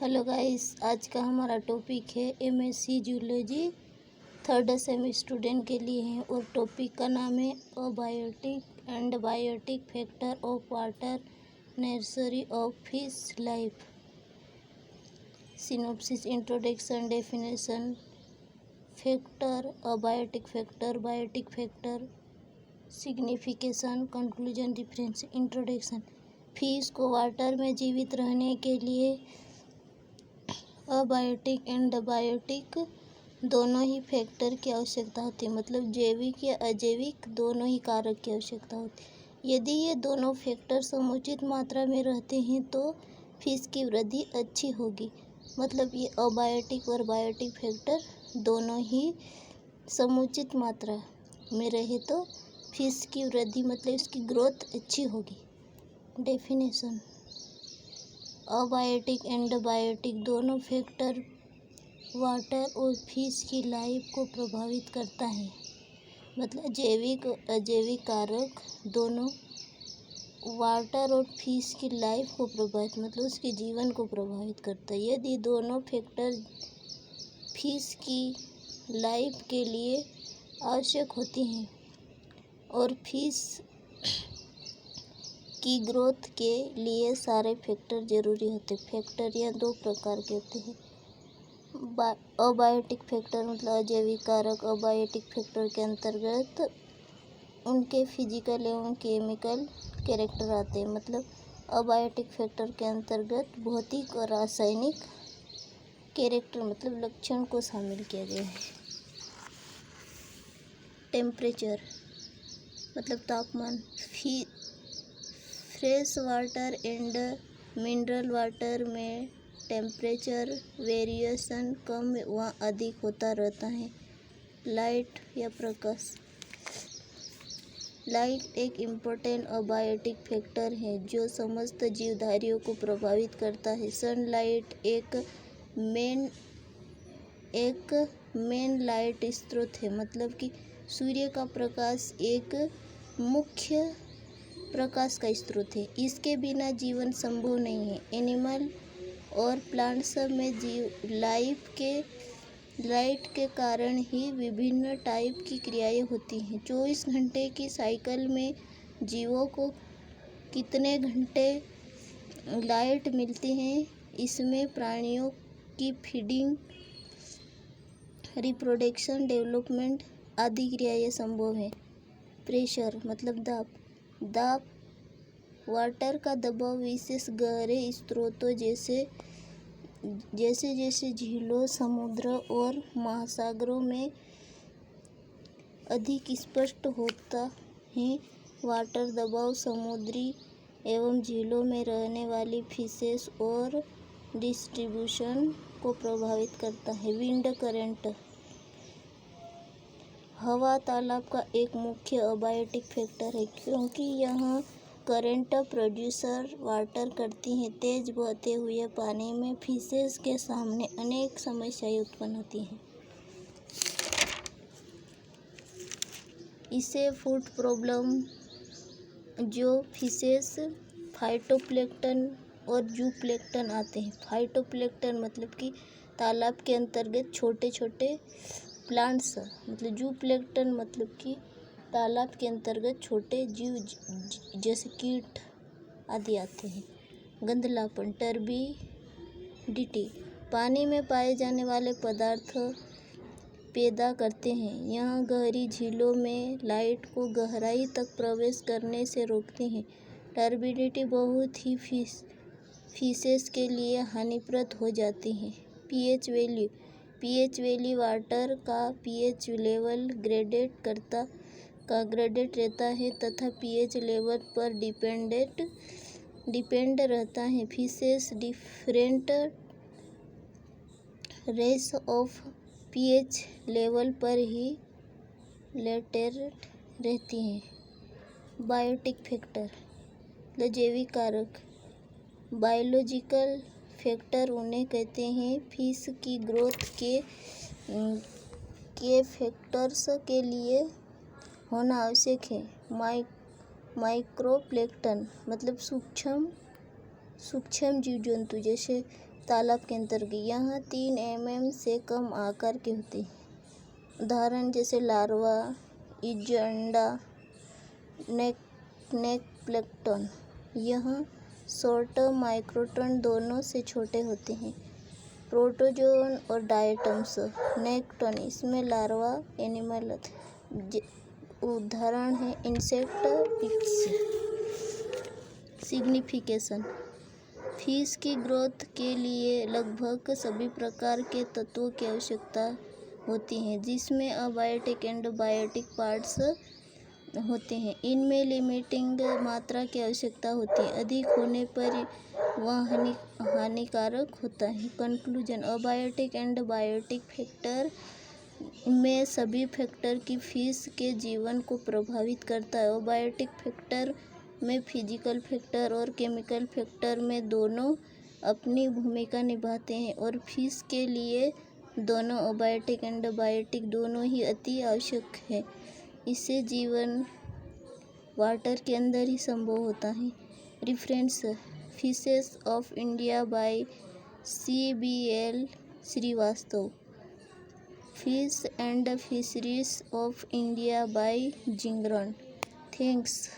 Hello guys, आज का हमारा टॉपिक है MSc zoology third sem student के लिए है और टॉपिक का नाम है abiotic and biotic factor of water nursery of fish life. Synopsis, introduction, definition, factor, abiotic factor, biotic factor, signification, conclusion, difference. Introduction. Fish को वाटर में जीवित रहने के लिए अबायोटिक एंड बायोटिक दोनों ही फैक्टर की आवश्यकता होती है, मतलब जैविक या अजैविक दोनों ही कारक की आवश्यकता होती है। यदि ये दोनों फैक्टर समुचित मात्रा में रहते हैं तो फिश की वृद्धि अच्छी होगी। मतलब ये अबायोटिक और बायोटिक फैक्टर दोनों ही समुचित मात्रा में रहे तो फिश की वृद्धि मतलब इसकी ग्रोथ अच्छी होगी। डेफिनेशन। अबायोटिक एंड बायोटिक दोनों फैक्टर वाटर और फिश की लाइफ को प्रभावित करता है, मतलब जैविक और अजैविक कारक दोनों वाटर और फिश की लाइफ को प्रभावित मतलब उसके जीवन को प्रभावित करता है। यदि दोनों फैक्टर फिश की लाइफ के लिए आवश्यक होती हैं और फिश की ग्रोथ के लिए सारे फैक्टर जरूरी होते हैं। फैक्टर यह दो प्रकार के होते हैं। अबायोटिक फैक्टर मतलब अजैविक कारक अबायोटिक फैक्टर के अंतर्गत उनके फिजिकल एवं केमिकल कैरेक्टर आते हैं। मतलब अबायोटिक फैक्टर के अंतर्गत भौतिक और रासायनिक कैरेक्टर मतलब लक्षण को शामिल किया गया है। टेम्परेचर मतलब तापमान। Fresh water and mineral water में टेम्परेचर वेरिएशन कम व अधिक होता रहता है। लाइट या प्रकाश। लाइट एक इम्पोर्टेंट अबायोटिक फैक्टर है जो समस्त जीवधारियों को प्रभावित करता है। सनलाइट एक मेन लाइट स्रोत है, मतलब कि सूर्य का प्रकाश एक मुख्य प्रकाश का स्रोत है। इसके बिना जीवन संभव नहीं है। एनिमल और प्लांट्स में लाइट के कारण ही विभिन्न टाइप की क्रियाएं होती हैं। 24 घंटे की साइकिल में जीवों को कितने घंटे लाइट मिलती है, इसमें प्राणियों की फीडिंग, रिप्रोडक्शन, डेवलपमेंट आदि क्रियाएं संभव है। प्रेशर मतलब दाब वाटर का दबाव विशेष गहरे स्रोतों जैसे झीलों, समुद्र और महासागरों में अधिक स्पष्ट होता है। वाटर दबाव समुद्री एवं झीलों में रहने वाली फिशेस और डिस्ट्रीब्यूशन को प्रभावित करता है। Wind current. हवा तालाब का एक मुख्य अबायोटिक फैक्टर है क्योंकि यह करंट प्रोड्यूसर वाटर करती हैं। तेज बहते हुए पानी में फिशेस के सामने अनेक समस्याएं उत्पन्न होती हैं। इसे फूड प्रॉब्लम जो फिशेस फाइटोप्लैंक्टन और जूप्लैंक्टन आते हैं। फाइटोप्लैंक्टन मतलब कि तालाब के अंतर्गत छोटे छोटे प्लांट्स, मतलब जूप्लैंक्टन मतलब कि तालाब के अंतर्गत छोटे जीव जैसे कीट आदि आते हैं। गंधलापन, टर्बिडिटी पानी में पाए जाने वाले पदार्थ पैदा करते हैं। यह गहरी झीलों में लाइट को गहराई तक प्रवेश करने से रोकती हैं। टर्बिडिटी बहुत ही फिशेस के लिए हानिप्रद हो जाती है। पीएच वैल्यू वाटर का पीएच लेवल ग्रेडेड रहता है तथा पीएच लेवल पर डिपेंड रहता है। Fishes different range of pH level पर ही लेटेरट रहती हैं। बायोटिक फैक्टर मतलब जैविक कारक। बायोलॉजिकल फैक्टर उन्हें कहते हैं फिश की ग्रोथ के फैक्टर्स के लिए होना आवश्यक है। माइक्रोप्लैंक्टन मतलब सूक्ष्म जीव जंतु जैसे तालाब के अंतर्गत यहाँ 3 mm से कम आकार के होते हैं। उदाहरण जैसे लार्वा, इजंडा, नेक प्लेक्टन। यहाँ शॉर्टर माइक्रोटन दोनों से छोटे होते हैं। प्रोटोजोन और डायटम्स। नेक्टन इसमें लार्वा एनिमल उदाहरण है इंसेक्ट पिक्स। सिग्निफिकेशन। फिश की ग्रोथ के लिए लगभग सभी प्रकार के तत्वों की आवश्यकता होती है, जिसमें अबायोटिक एंड बायोटिक पार्ट्स होते हैं। इनमें लिमिटिंग मात्रा की आवश्यकता होती है, अधिक होने पर वह हानिकारक होता है। Conclusion. Abiotic and biotic factor में सभी फैक्टर की फिश के जीवन को प्रभावित करता है। अबायोटिक फैक्टर में फिजिकल फैक्टर और केमिकल फैक्टर में दोनों अपनी भूमिका निभाते हैं और फिश के लिए दोनों अबायोटिक एंड बायोटिक दोनों ही अति आवश्यक है। इससे जीवन वाटर के अंदर ही संभव होता है। Reference. Fishes of India by CBL Srivastava. Fish and fisheries of India by Jhingran. Thanks.